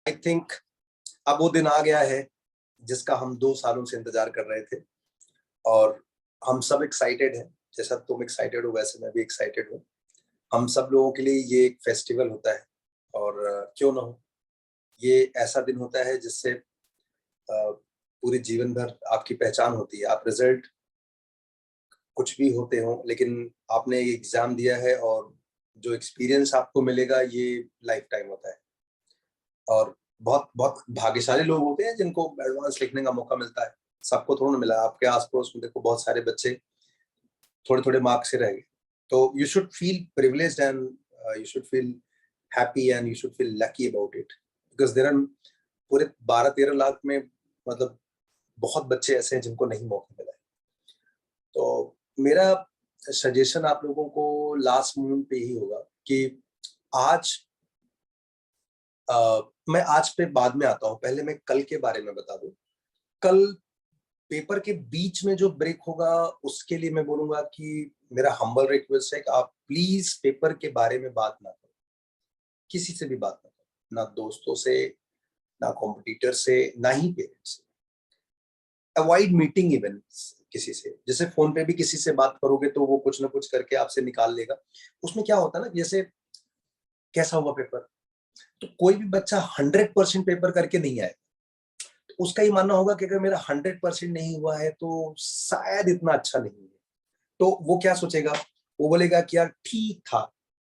I think अब वो दिन आ गया है जिसका हम 2 सालों से इंतजार कर रहे थे और हम सब एक्साइटेड हैं। जैसा तुम एक्साइटेड हो वैसे मैं भी एक्साइटेड हूँ। हम सब लोगों के लिए ये एक फेस्टिवल होता है और क्यों ना हो, ये ऐसा दिन होता है जिससे पूरे जीवन भर आपकी पहचान होती है। आप रिजल्ट कुछ भी होते हो लेकिन आपने एग्जाम दिया है और जो एक्सपीरियंस आपको मिलेगा ये लाइफ टाइम होता है। और बहुत बहुत भाग्यशाली लोग होते हैं जिनको एडवांस लिखने का मौका मिलता है। सबको थोड़ा ना मिला। आपके आस पड़ोस में देखो बहुत सारे बच्चे थोड़े थोड़े मार्क्स से रह गए। तो you should feel privileged and you should feel happy and you should feel lucky about it because there are पूरे 12-13 लाख में मतलब बहुत बच्चे ऐसे हैं जिनको नहीं मौका मिला है। तो मेरा सजेशन आप लोगों को लास्ट मोमेंट पे ही होगा कि आज मैं आज पे बाद में आता हूँ, पहले मैं कल के बारे में बता दूं। कल पेपर के बीच में जो ब्रेक होगा उसके लिए मैं बोलूंगा कि मेरा हम्बल रिक्वेस्ट है कि आप प्लीज पेपर के बारे में बात ना करो, किसी से भी बात ना करो, ना दोस्तों से, ना कॉम्पिटिटर से, ना ही पेरेंट्स से। अवॉइड मीटिंग इवेंट्स किसी से। जैसे फोन पे भी किसी से बात करोगे तो वो कुछ ना कुछ करके आपसे निकाल लेगा। उसमें क्या होता है ना, जैसे कैसा हुआ पेपर, तो कोई भी बच्चा 100% पेपर करके नहीं आए तो उसका ही मानना होगा कि अगर मेरा 100% नहीं हुआ है तो शायद इतना अच्छा नहीं है। तो वो क्या सोचेगा, वो बोलेगा कि यार ठीक था।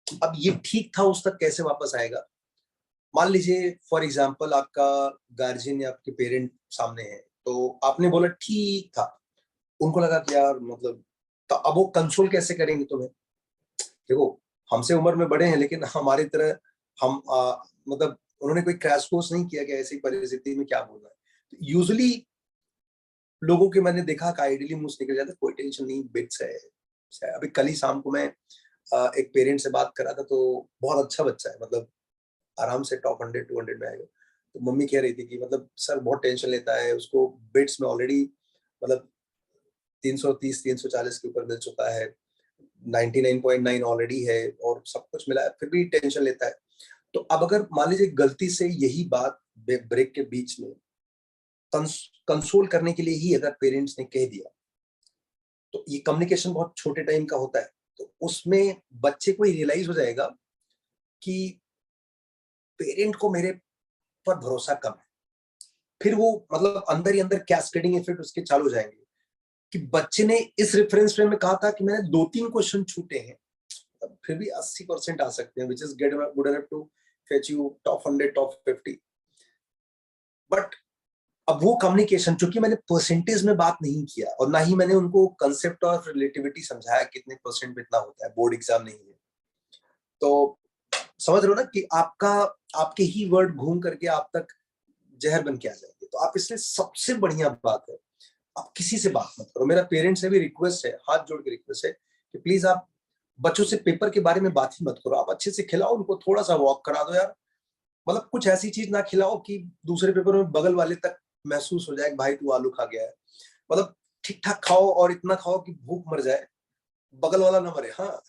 अब ये ठीक था उस तक कैसे वापस आएगा। मान लीजिए फॉर एग्जाम्पल आपका गार्जियन या आपके पेरेंट सामने है तो आपने बोला ठीक था, उनको लगा कि यार मतलब, तो अब वो कंसोल कैसे करेंगे तुम्हें। देखो हमसे उम्र में बड़े हैं लेकिन हमारी तरह हम मतलब उन्होंने कोई क्रैश कोर्स नहीं किया कि ऐसी परिस्थिति में क्या बोलना है। तो यूजुअली लोगों के मैंने देखा कि आइडियली मुंह से निकल जाता है कोई टेंशन नहीं, बिट्स है। अभी कल ही शाम को मैं एक पेरेंट से बात करा था तो बहुत अच्छा बच्चा है, मतलब आराम से टॉप 100-200 में आएगा। तो मम्मी कह रही थी कि मतलब सर बहुत टेंशन लेता है, उसको बिट्स में ऑलरेडी मतलब 330-340 के ऊपर मिल चुका है, 99.9 ऑलरेडी है और सब कुछ मिला है फिर भी टेंशन लेता है। तो अब अगर मान लीजिए गलती से यही बात ब्रेक के बीच में कंसोल करने के लिए ही अगर पेरेंट्स ने कह दिया, तो ये कम्युनिकेशन बहुत छोटे टाइम का होता है, तो उसमें बच्चे को रियलाइज हो जाएगा कि पेरेंट को मेरे पर भरोसा कम है। फिर वो मतलब अंदर ही अंदर कैस्केडिंग इफेक्ट उसके चालू हो जाएंगे कि बच्चे ने इस रेफरेंस फ्रेम में कहा था कि मैंने 2-3 क्वेश्चन छूटे हैं, फिर भी 80% आ सकते हैं, which is good enough to fetch you top 100 top 50। But अब वो कम्युनिकेशन, चूंकि मैंने परसेंटेज में बात नहीं किया और ना ही मैंने उनको कंसेप्ट ऑफ रिलेटिविटी समझाया कितने परसेंट में इतना होता है, बोर्ड एग्जाम नहीं है। तो समझ रहे हो ना कि आपका आपके ही वर्ड घूम करके आप तक जहर बन के आ जाएंगे। तो आप इसलिए सबसे बढ़िया बात है आप किसी से बात मत करो। मेरा पेरेंट्स से भी रिक्वेस्ट है, हाथ जोड़ के रिक्वेस्ट है कि प्लीज आप बच्चों से पेपर के बारे में बात ही मत करो। आप अच्छे से खिलाओ उनको, थोड़ा सा वॉक करा दो यार। मतलब कुछ ऐसी चीज ना खिलाओ कि दूसरे पेपर में बगल वाले तक महसूस हो जाए कि भाई तू आलू खा गया है। मतलब ठीक ठाक खाओ और इतना खाओ कि भूख मर जाए, बगल वाला ना मरे। हाँ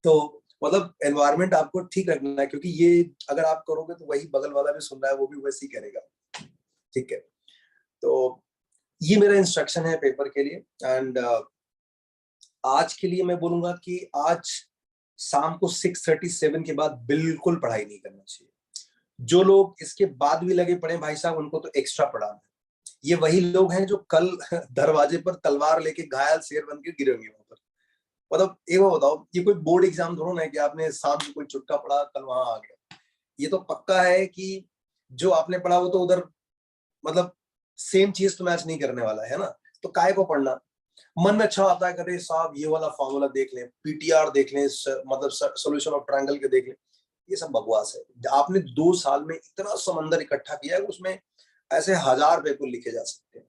तो मतलब एनवायरनमेंट आपको ठीक रखना है, क्योंकि ये अगर आप करोगे तो वही बगल वाला भी सुन रहा है वो भी वैसे ही करेगा। ठीक है, तो ये मेरा इंस्ट्रक्शन है पेपर के लिए। एंड आज के लिए मैं बोलूंगा कि आज शाम को 6:37 के बाद बिल्कुल पढ़ाई नहीं करना चाहिए। जो लोग इसके बाद भी लगे पड़े भाई साहब, उनको तो एक्स्ट्रा पढ़ाना है। ये वही लोग हैं जो कल दरवाजे पर तलवार लेके घायल शेर बन के गिरेंगे वहां पर। मतलब एक बार बताओ, ये कोई बोर्ड एग्जाम थोड़ा ना है कि आपने शाम को कोई चुटका पढ़ा कल वहां आ गया। ये तो पक्का है कि जो आपने पढ़ा वो तो उधर मतलब सेम चीज तो मैच नहीं करने वाला है ना। तो काय को पढ़ना, मन में अच्छा आता है करे साहब ये वाला फॉर्मूला देख लें, पीटीआर देख लें, मतलब सोल्यूशन ऑफ ट्रायंगल के देख लें। ये सब बकवास है। आपने 2 साल में इतना समंदर इकट्ठा किया है, उसमें ऐसे 1000 पेपर लिखे जा सकते हैं।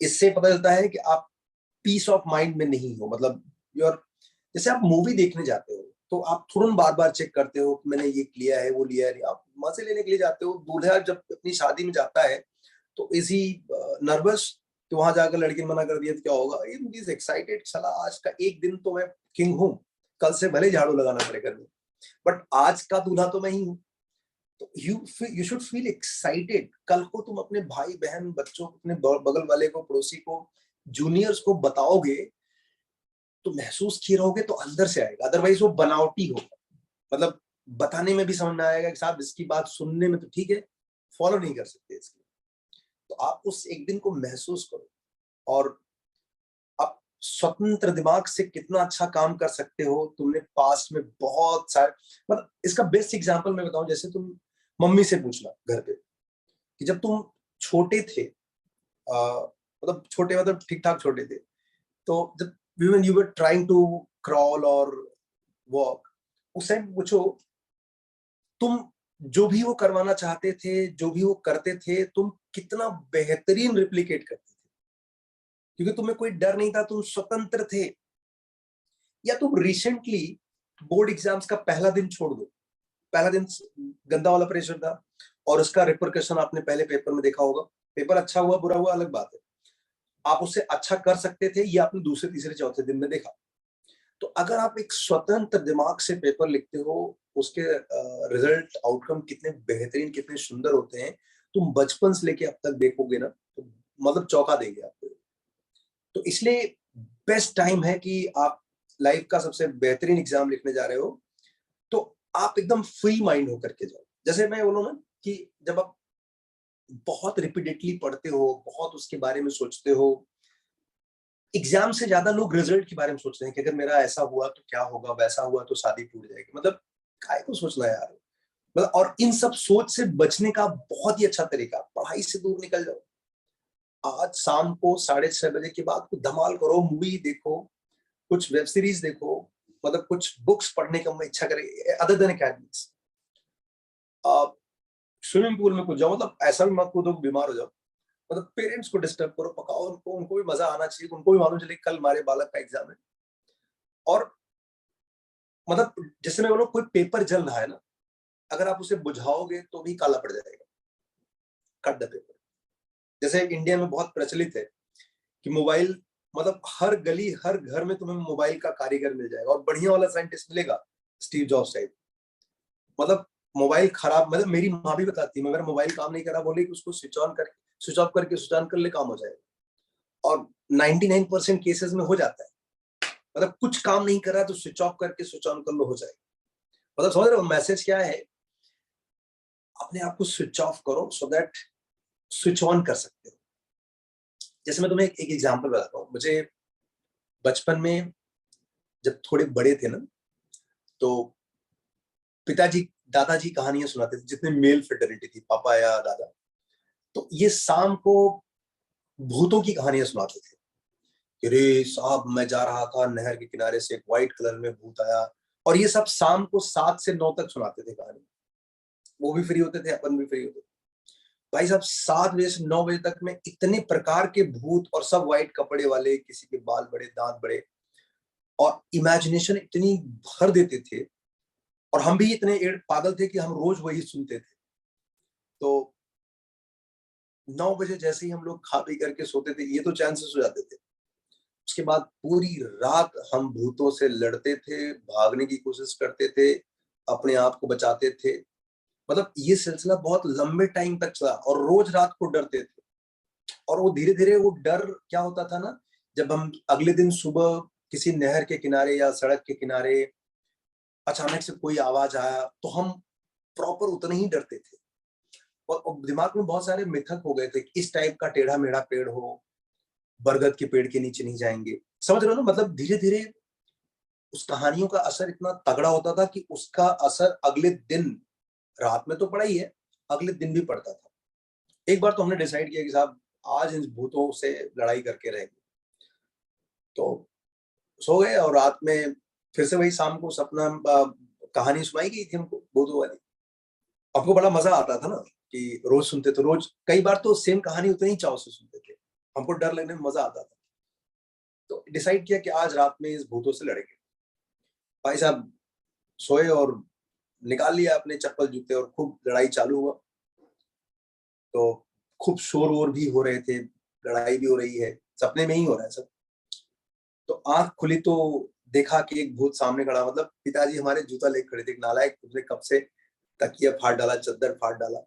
इससे पता चलता है कि आप पीस ऑफ माइंड में नहीं हो। मतलब योर, जैसे आप मूवी देखने जाते हो तो आप तुरंत बार बार चेक करते हो कि मैंने ये लिया है वो लिया है। आप मजे लेने के लिए जाते हो। दूल्हा जब अपनी शादी में जाता है तो इज ही नर्वस कि वहां जाकर लड़की ने मना कर दिया तो क्या होगा। इज एक्साइटेड, चला आज का एक दिन तो मैं किंग हूं, कल से भले झाड़ू लगाना पड़े घर में, बट आज का दूल्हा तो मैं ही हूं। तो यू शुड फील एक्साइटेड। कल को तुम अपने भाई बहन बच्चों, अपने बगल वाले को, पड़ोसी को, जूनियर्स को बताओगे तो महसूस किए रहोगे तो अंदर से आएगा, अदरवाइज वो बनावटी होगा। मतलब बताने में भी समझ में आएगा कि साहब इसकी बात सुनने में तो ठीक है, फॉलो नहीं कर सकते इसकी। तो आप उस एक दिन को महसूस करो, और आप स्वतंत्र दिमाग से कितना अच्छा काम कर सकते हो। तुमने पास्ट में बहुत सारे, मतलब इसका बेस्ट एग्जांपल मैं बताऊं, जैसे तुम मम्मी से पूछना घर पे कि जब तुम छोटे थे, मतलब छोटे मतलब ठीक ठाक छोटे थे, तो जब when you were trying to crawl और वॉक, उस टाइम पूछो तुम जो भी वो करवाना चाहते थे, जो भी वो करते थे, तुम कितना बेहतरीन रिप्लिकेट करते थे, क्योंकि तुम्हें कोई डर नहीं था, तुम स्वतंत्र थे। या तुम रिसेंटली बोर्ड एग्जाम्स का पहला दिन छोड़ दो, पहला दिन गंदा वाला प्रेशर था, और उसका रिपरकशन आपने पहले पेपर में देखा होगा। पेपर अच्छा हुआ बुरा हुआ अलग बात है, आप उससे अच्छा कर सकते थे, ये आपने दूसरे तीसरे चौथे दिन में देखा। तो अगर आप एक स्वतंत्र दिमाग से पेपर लिखते हो, उसके रिजल्ट आउटकम कितने बेहतरीन, कितने सुंदर होते हैं, तुम बचपन से लेके अब तक देखोगे ना, तो मतलब चौंका देंगे आपको। तो इसलिए बेस्ट टाइम है कि आप लाइफ का सबसे बेहतरीन एग्जाम लिखने जा रहे हो, तो आप एकदम फ्री माइंड होकर के जाओ। जैसे मैं बोलूँ ना कि जब आप बहुत रिपीटेडली पढ़ते हो, बहुत उसके बारे में सोचते हो, एग्जाम से ज्यादा लोग रिजल्ट के बारे में सोचते हैं कि अगर मेरा ऐसा हुआ तो क्या होगा, वैसा हुआ तो शादी टूट जाएगी। मतलब काय को सोचना है यार। मतलब और इन सब सोच से बचने का बहुत ही अच्छा तरीका, पढ़ाई से दूर निकल जाओ। आज शाम को 6:30 बजे के बाद कुछ धमाल करो, मूवी देखो, कुछ वेब सीरीज देखो, मतलब कुछ बुक्स पढ़ने का इच्छा करे अदर देन एकेडमिक्स। आप स्विमिंग पूल में कूद जाओ, मतलब ऐसा भी मत कूदो बीमार हो जाओ। मतलब पेरेंट्स को डिस्टर्ब करो, पकाओ उनको, उनको भी मजा आना चाहिए, उनको भी मालूम चले कल हमारे बालक का एग्जाम है। और मतलब जैसे मैं बोलूं, कोई पेपर जल रहा है ना, अगर आप उसे बुझाओगे तो भी काला पड़ जाएगा। Cut the paper. जैसे इंडिया में बहुत प्रचलित है कि मोबाइल, मतलब हर गली हर घर में तुम्हें मोबाइल का कारीगर मिल जाएगा, और बढ़िया वाला साइंटिस्ट मिलेगा, स्टीव जॉब्स टाइप। मतलब मोबाइल खराब, मतलब मेरी माँ भी बताती है, मगर मोबाइल काम नहीं करा बोले कि उसको स्विच ऑन करके, स्विच ऑफ करके स्विच ऑन कर ले, काम हो जाएगा। और 99% केसेस में हो जाता है। मतलब कुछ काम नहीं कर रहा तो स्विच ऑफ करके स्विच ऑन कर लो, हो जाएगा। मतलब समझ रहे हो मैसेज क्या है? अपने आप को स्विच ऑफ करो सो दैट स्विच ऑन कर सकते हो। जैसे मैं तुम्हें एक एग्जांपल बताता हूँ। मुझे बचपन में जब थोड़े बड़े थे ना, तो पिताजी दादाजी कहानियां सुनाते थे, जितने मेल फिडलिटी थी, पापा या दादा, तो ये शाम को भूतों की कहानियां सुनाते थे। अरे साहब, मैं जा रहा था नहर के किनारे से, एक व्हाइट कलर में भूत आया। और ये सब शाम को 7 से 9 तक सुनाते थे कहानी। वो भी फ्री होते थे, अपन भी फ्री होते थे। भाई साहब 7 बजे से 9 बजे तक में इतने प्रकार के भूत, और सब व्हाइट कपड़े वाले, किसी के बाल बड़े, दांत बड़े, और इमेजिनेशन इतनी भर देते थे। और हम भी इतने पागल थे कि हम रोज वही सुनते थे। तो 9 बजे जैसे ही हम लोग खा पी करके सोते थे, ये तो चैन से सो जाते थे। उसके बाद पूरी रात हम भूतों से लड़ते थे, भागने की कोशिश करते थे, अपने आप को बचाते थे। मतलब ये सिलसिला बहुत लंबे टाइम तक चला, और रोज रात को डरते थे। और वो धीरे धीरे वो डर क्या होता था ना, जब हम अगले दिन सुबह किसी नहर के किनारे या सड़क के किनारे अचानक से कोई आवाज आया, तो हम प्रॉपर उतने ही डरते थे। और दिमाग में बहुत सारे मिथक हो गए थे कि इस टाइप का टेढ़ा मेढ़ा पेड़ हो, बरगद के पेड़ के नीचे नहीं जाएंगे। समझ रहे हो ना? मतलब धीरे धीरे उस कहानियों का असर इतना तगड़ा होता था कि उसका असर अगले दिन, रात में तो पड़ा ही है, अगले दिन भी पड़ता था। एक बार तो हमने डिसाइड किया कि साहब आज इन भूतों से लड़ाई करके रहेंगे। तो सो गए, और रात में फिर से वही शाम को सपना, कहानी सुनाई गई थी हमको भूतों वाली। आपको बड़ा मजा आता था ना कि रोज सुनते थे, रोज कई बार तो सेम कहानी उतने ही चाव से सुनते थे। हमको डर लगने में मजा आता था। तो डिसाइड किया कि आज रात में इस भूतों से लड़ेंगे। भाई साहब सोए, और निकाल लिया अपने चप्पल जूते, और खूब लड़ाई चालू हुआ। तो खूब शोर वोर भी हो रहे थे, लड़ाई भी हो रही है, सपने में ही हो रहा है सब। तो आंख खुली तो देखा कि एक भूत सामने खड़ा, मतलब पिताजी हमारे जूता लेके खड़े थे। नालायक, तुमने कब से तकिया फाड़ डाला, चद्दर फाड़ डाला।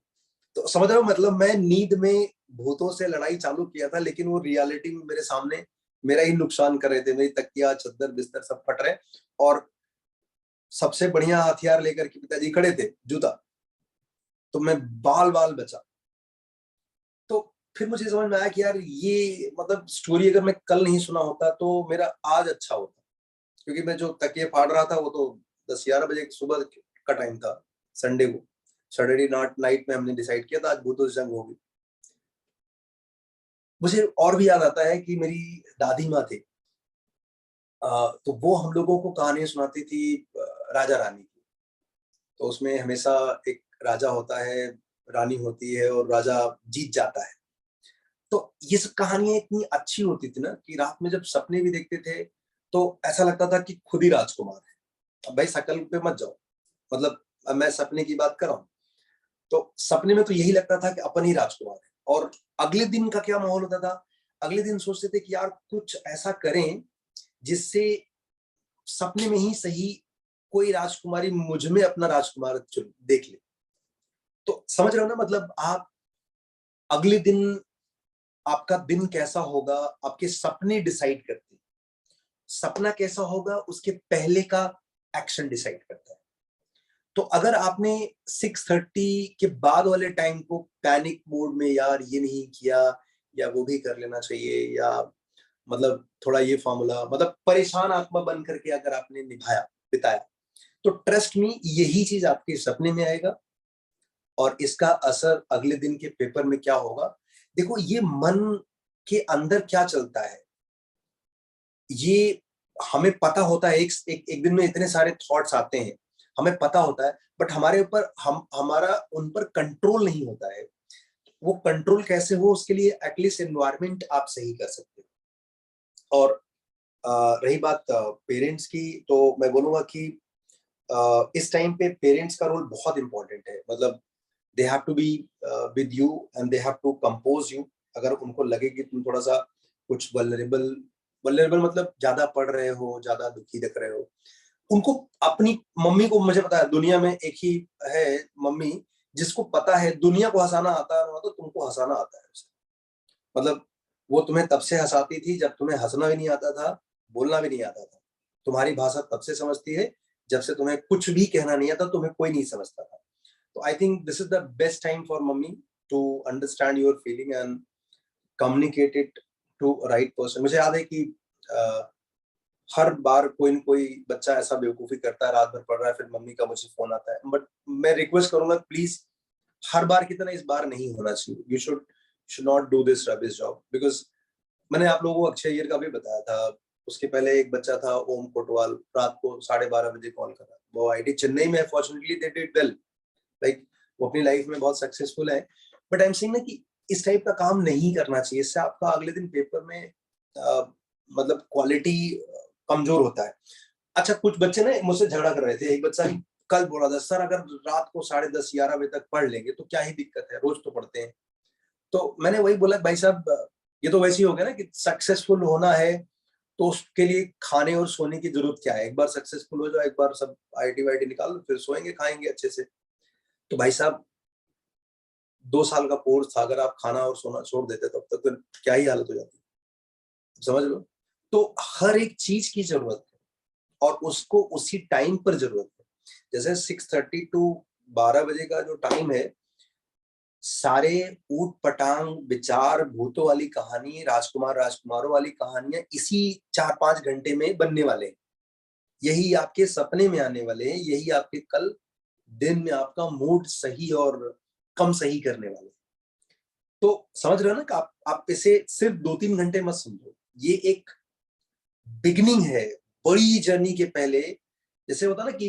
तो समझ रहे हो, मतलब मैं नींद में भूतों से लड़ाई चालू किया था, लेकिन वो रियलिटी में मेरे सामने मेरा ही नुकसान कर रहे थे। मेरी तकिया, चद्दर, बिस्तर सब फट रहे, और सबसे बढ़िया हथियार लेकर के पिताजी खड़े थे, जूता। तो मैं बाल बाल बचा। तो फिर मुझे समझ में आया कि यार ये मतलब स्टोरी अगर मैं कल नहीं सुना होता तो मेरा आज अच्छा होता, क्योंकि मैं जो तकिए फाड़ रहा था वो तो 10-11 बजे सुबह का टाइम था, संडे को। सैटरडे नाइट में हमने डिसाइड किया था आज भूतों से जंग होगी। मुझे और भी याद आता है कि मेरी दादी माँ थी, तो वो हम लोगों को कहानियां सुनाती थी राजा रानी की। तो उसमें हमेशा एक राजा होता है, रानी होती है, और राजा जीत जाता है। तो ये सब कहानियां इतनी अच्छी होती थी ना कि रात में जब सपने भी देखते थे तो ऐसा लगता था कि खुद ही राजकुमार है। अब भाई शकल पे मत जाओ, मतलब अब मैं सपने की बात कर रहा हूँ, तो सपने में तो यही लगता था कि अपन ही राजकुमार है। और अगले दिन का क्या माहौल होता था, अगले दिन सोचते थे कि यार कुछ ऐसा करें जिससे सपने में ही सही कोई राजकुमारी मुझ में अपना राजकुमार देख ले। तो समझ रहे हो ना, मतलब आप अगले दिन आपका दिन कैसा होगा आपके सपने डिसाइड करते हैं। सपना कैसा होगा उसके पहले का एक्शन डिसाइड करता है। तो अगर आपने 6:30 के बाद वाले टाइम को पैनिक मोड में, यार ये नहीं किया या वो भी कर लेना चाहिए, या मतलब थोड़ा ये फॉर्मूला, मतलब परेशान आत्मा बन करके अगर आपने निभाया, बिताया, तो ट्रस्ट मी यही चीज आपके सपने में आएगा, और इसका असर अगले दिन के पेपर में क्या होगा। देखो ये मन के अंदर क्या चलता है, ये हमें पता होता है। एक दिन में इतने सारे थॉट्स आते हैं, हमें पता होता है, बट हमारे ऊपर हमारा उन पर कंट्रोल नहीं होता है। वो कंट्रोल कैसे हो, उसके लिए एटलीस्ट एनवायरनमेंट आप सही कर सकते हो। और रही बात पेरेंट्स की, तो मैं बोलूंगा कि इस टाइम पे पेरेंट्स का रोल बहुत इंपॉर्टेंट है। मतलब they have to be with you and they have to compose you. अगर उनको लगे कि तुम थोड़ा सा कुछ वल्नरेबल, वल्नरेबल मतलब ज्यादा पढ़ रहे हो, ज्यादा दुखी दिख रहे हो, उनको अपनी मम्मी को, मुझे पता है दुनिया में एक ही है मम्मी जिसको पता है दुनिया को हंसाना आता है, तो तुमको हंसाना आता है उसे। मतलब वो तुम्हें तब से हंसाती थी जब तुम्हें हंसना भी नहीं आता था, बोलना भी नहीं आता था। तुम्हारी भाषा तब से समझती है जब से तुम्हें कुछ भी कहना नहीं आता, तुम्हें कोई नहीं समझता था। तो I think this is the best time for mummy to understand your feeling and communicate it to right person. मुझे याद है कि हर बार कोई न कोई बच्चा ऐसा बेवकूफी करता है, रात भर पढ़ रहा है, फिर मम्मी का मुझे फोन आता है। बट मैं रिक्वेस्ट करूंगा प्लीज हर बार की तरह इस बार नहीं होना चाहिए। You should not do this rubbish job, because मैंने आप लोगों को अक्षय अय्यर का भी बताया था। उसके पहले एक बच्चा था ओम कोटवाल, रात को 12:30 बजे कॉल कर रहा, वो आईटी चेन्नई में, fortunately they did well, like वो अपनी लाइफ में बहुत सक्सेसफुल है। बट आई एम सेइंग ना कि इस टाइप का काम नहीं करना चाहिए, इससे आपका अगले दिन पेपर में मतलब क्वालिटी कमजोर होता है। अच्छा कुछ बच्चे ना मुझसे झगड़ा कर रहे थे, एक बच्चा कल बोल रहा था सर अगर रात को 10:30-11 बजे तक पढ़ लेंगे तो क्या ही दिक्कत है, रोज तो पढ़ते हैं। तो मैंने वही बोला भाई साहब, ये तो वैसे ही हो गया ना कि सक्सेसफुल होना है तो उसके लिए खाने और सोने की जरूरत क्या है। एक बार सक्सेसफुल हो जाओ, एक बार सब आईटी वाईटी निकाल लो, फिर सोएंगे खाएंगे अच्छे से। तो भाई साहब 2 साल का कोर्स था, अगर आप खाना और सोना छोड़ देते तब तक तो क्या ही हालत हो जाती, समझ लो। तो हर एक चीज की जरूरत है और उसको उसी टाइम पर जरूरत है। जैसे 6:30 टू 12 बजे का जो टाइम है, सारे ऊट पटांग विचार, भूतों वाली कहानी, राजकुमार राजकुमारों वाली कहानियां इसी 4-5 घंटे में बनने वाले हैं। यही आपके सपने में आने वाले हैं, यही आपके कल दिन में आपका मूड सही और कम सही करने वाले हैं। तो समझ रहे हो ना कि आप इसे सिर्फ 2-3 घंटे मत समझो, ये एक बिगनिंग है बड़ी जर्नी के पहले। जैसे होता ना कि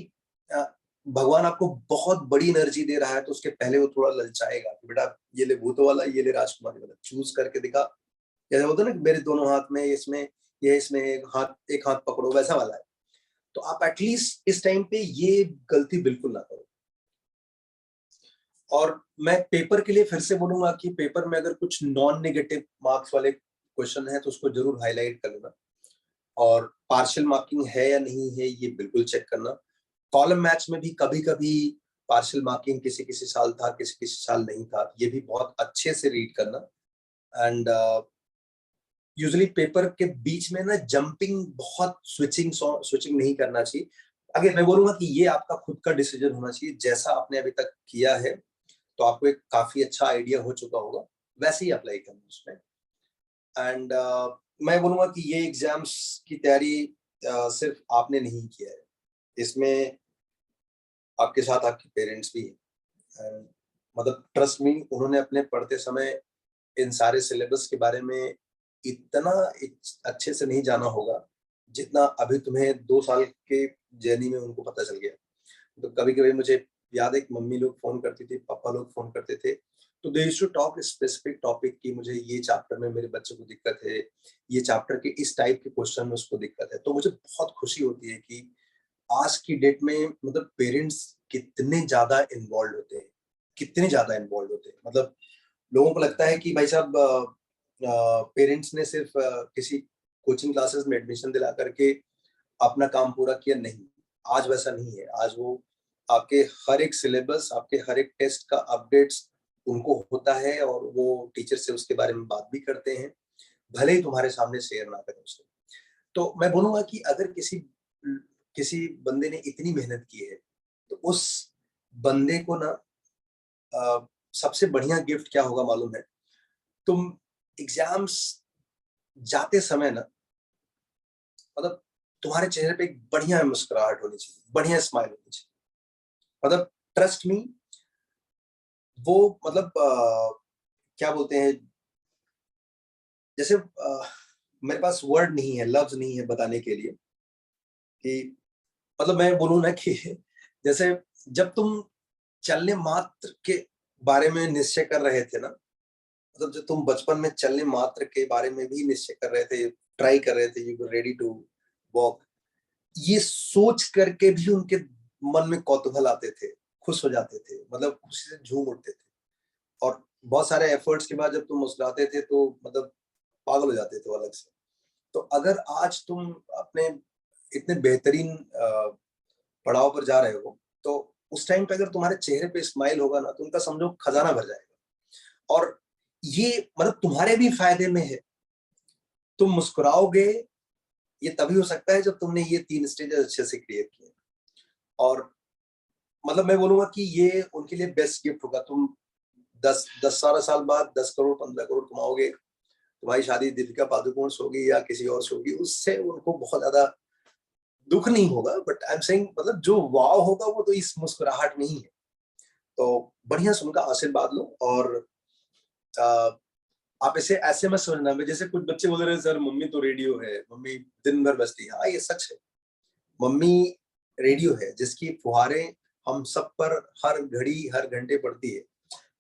अ, भगवान आपको बहुत बड़ी एनर्जी दे रहा है तो उसके पहले वो थोड़ा ललचाएगा कि बेटा ये ले भूतों वाला, ये ले राजकुमारी वाला, चूज करके दिखा। जैसे होता ना कि मेरे दोनों हाथ में इसमें, ये इसमें एक हाथ पकड़ो, वैसा वाला है। तो आप एटलीस्ट इस टाइम पे ये गलती बिल्कुल ना करो। और मैं पेपर के लिए फिर से बोलूंगा कि पेपर में अगर कुछ नॉन नेगेटिव मार्क्स वाले क्वेश्चन है तो उसको जरूर हाईलाइट कर लेना। और पार्शियल मार्किंग है या नहीं है ये बिल्कुल चेक करना। कॉलम मैच में भी कभी कभी पार्शियल मार्किंग किसी किसी साल था, किसी किसी साल नहीं था, ये भी बहुत अच्छे से रीड करना। एंड यूजुअली पेपर के बीच में ना जंपिंग, बहुत स्विचिंग नहीं करना चाहिए। अगर मैं बोलूंगा कि ये आपका खुद का डिसीजन होना चाहिए, जैसा आपने अभी तक किया है तो आपको एक काफी अच्छा आइडिया हो चुका होगा, वैसे ही अप्लाई करना उसमें। एंड मैं बोलूंगा कि ये एग्जाम्स की तैयारी सिर्फ आपने नहीं किया है, इसमें आपके साथ आपके पेरेंट्स भी हैं। मतलब ट्रस्ट मी, उन्होंने अपने पढ़ते समय इन सारे सिलेबस के बारे में इतना अच्छे से नहीं जाना होगा जितना अभी तुम्हें 2 साल के जर्नी में उनको पता चल गया। तो कभी कभी मुझे याद है कि मम्मी लोग फोन करती थी, पापा लोग फोन करते थे, तो they used to talk specific topic की, मुझे ये चैप्टर में मेरे बच्चे को दिक्कत है, ये चैप्टर के इस टाइप के क्वेश्चन में उसको दिक्कत है। तो मुझे बहुत खुशी होती है कि आज की डेट में मतलब पेरेंट्स कितने ज्यादा इन्वॉल्व होते हैं, कितने ज्यादा इन्वॉल्व होते हैं। मतलब लोगों को लगता है कि भाई साहब पेरेंट्स ने सिर्फ किसी कोचिंग क्लासेस में एडमिशन दिला करके अपना काम पूरा किया, नहीं, आज वैसा नहीं है। आज वो आपके हर एक सिलेबस, आपके हर एक टेस्ट का अपडेट्स उनको होता है और वो टीचर से उसके बारे में बात भी करते हैं, भले ही तुम्हारे सामने शेयर ना करें उसे। तो मैं बोलूंगा कि अगर किसी किसी बंदे ने इतनी मेहनत की है तो उस बंदे को ना सबसे बढ़िया गिफ्ट क्या होगा मालूम है? तुम एग्जाम्स जाते समय ना, मतलब तुम्हारे चेहरे पे एक बढ़िया मुस्कुराहट होनी चाहिए, बढ़िया स्माइल होनी चाहिए। मतलब ट्रस्ट मी, वो मतलब क्या बोलते हैं, जैसे मेरे पास वर्ड नहीं है, लफ्ज नहीं है बताने के लिए कि मतलब मैं बोलूँ ना कि जैसे जब तुम चलने मात्र के बारे में निश्चय कर रहे थे ना, मतलब जब तुम बचपन में चलने मात्र के बारे में भी निश्चय कर रहे थे, ट्राई कर रहे थे, you were ready to walk, ये सोच करके भी उनके मन में कौतूहल आते थे, खुश हो जाते थे, मतलब खुशी से झूम उठते थे। और बहुत सारे एफर्ट्स के बाद जब तुम मुस्कुराते थे तो मतलब पागल हो जाते थे वो अलग से। तो अगर आज तुम अपने इतने बेहतरीन पड़ाव पर जा रहे हो, तो उस टाइम पे अगर तुम्हारे चेहरे पे स्माइल होगा ना, तो उनका समझो खजाना भर जाएगा। और ये मतलब तुम्हारे भी फायदे में है। तुम मुस्कुराओगे, ये तभी हो सकता है जब तुमने ये 3 स्टेजेस अच्छे से क्लियर किए। और मतलब मैं बोलूंगा कि ये उनके लिए बेस्ट गिफ्ट होगा। तुम 10 12 साल बाद 10 करोड़ 15 करोड़ कमाओगे, तुम्हारी शादी दीपिका पादुकोण से होगी या किसी और से होगी, उससे उनको बहुत ज्यादा दुख नहीं होगा। बट आई एम सेइंग मतलब जो वाव होगा वो तो इस मुस्कुराहट में ही है। तो बढ़िया से उनका आशीर्वाद लो। और आ, आप इसे ऐसे मत समझना, जैसे कुछ बच्चे बोल रहे हैं सर मम्मी तो रेडियो है, मम्मी दिन भर बजती है। हाँ, ये सच है, मम्मी रेडियो है जिसकी फुहारें हम सब पर हर घड़ी हर घंटे पड़ती है।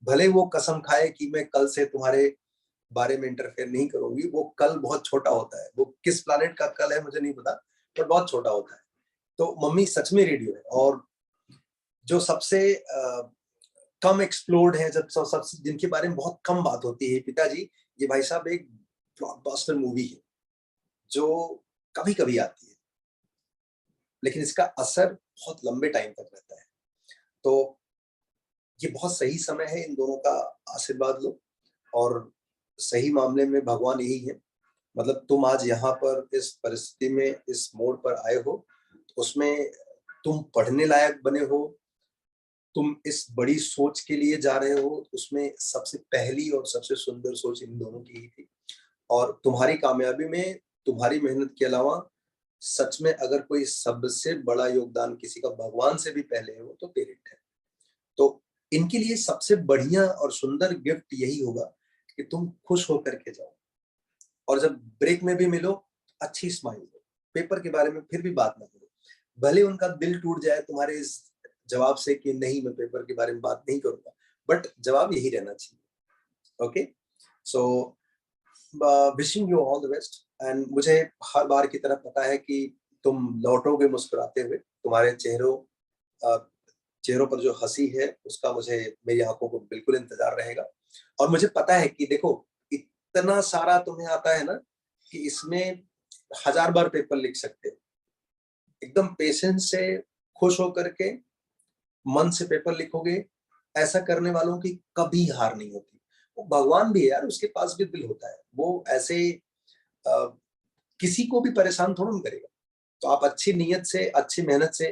भले वो कसम खाए कि मैं कल से तुम्हारे बारे में इंटरफेयर नहीं करूंगी, वो कल बहुत छोटा होता है, वो किस प्लानिट का कल है मुझे नहीं पता, पर बहुत छोटा होता है। तो मम्मी सच में रेडियो है। और जो सबसे कम एक्सप्लोर्ड है, जब सबसे जिनके बारे में बहुत कम बात होती है, पिताजी, ये भाई साहब एक ब्लॉकबस्टर मूवी है जो कभी कभी आती है, लेकिन इसका असर बहुत लंबे टाइम तक रहता है। तो ये बहुत सही समय है, इन दोनों का आशीर्वाद लो। और सही मामले में भगवान यही है। मतलब तुम आज यहाँ पर इस परिस्थिति में इस मोड़ पर आए हो, उसमें तुम पढ़ने लायक बने हो, तुम इस बड़ी सोच के लिए जा रहे हो, उसमें सबसे पहली और सबसे सुंदर सोच इन दोनों की ही थी। और तुम्हारी कामयाबी में तुम्हारी मेहनत के अलावा सच में अगर कोई सबसे बड़ा योगदान किसी का भगवान से भी पहले है, वो तो पेरेंट है। तो इनके लिए सबसे बढ़िया और सुंदर गिफ्ट यही होगा कि तुम खुश होकर के जाओ। और जब ब्रेक में भी मिलो, अच्छी स्माइल दो, पेपर के बारे में फिर भी बात ना करो। भले उनका दिल टूट जाए तुम्हारे इस जवाब से कि नहीं मैं पेपर के बारे में बात नहीं करूंगा, बट जवाब यही रहना चाहिए। Okay, so wishing you all the best. And मुझे हर बार की तरह पता है कि तुम लौटोगे मुस्कुराते हुए, तुम्हारे चेहरों पर जो हंसी है उसका मुझे मेरी आंखों को बिल्कुल इंतजार रहेगा। और मुझे पता है कि देखो, इतना सारा तुम्हें आता है ना कि इसमें 1000 बार पेपर लिख सकते हो, एकदम पेशेंस से, खुश होकर के, मन से पेपर लिखोगे, ऐसा करने वालों की कभी हार नहीं होती। वो भगवान भी है यार, उसके पास भी दिल होता है, वो ऐसे किसी को भी परेशान थोड़ा नहीं करेगा। तो आप अच्छी नीयत से, अच्छी मेहनत से,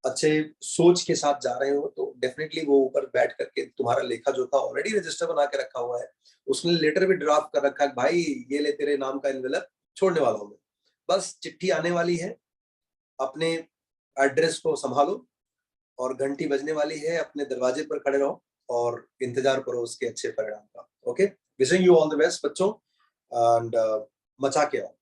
अच्छे सोच के साथ जा रहे हो तो डेफिनेटली वो ऊपर बैठ करके तुम्हारा लेखा जोखा ऑलरेडी रजिस्टर बना के रखा हुआ है, उसने लेटर भी ड्राफ्ट कर रखा है, भाई ये ले तेरे नाम का एनवेलप, छोड़ने वाला हूं मैं, बस चिट्ठी आने वाली है, अपने एड्रेस को संभालो और घंटी बजने वाली है, अपने दरवाजे पर खड़े रहो और इंतजार करो उसके अच्छे परिणाम का। Okay, wishing you all the best बच्चों, एंड मचा के आओ।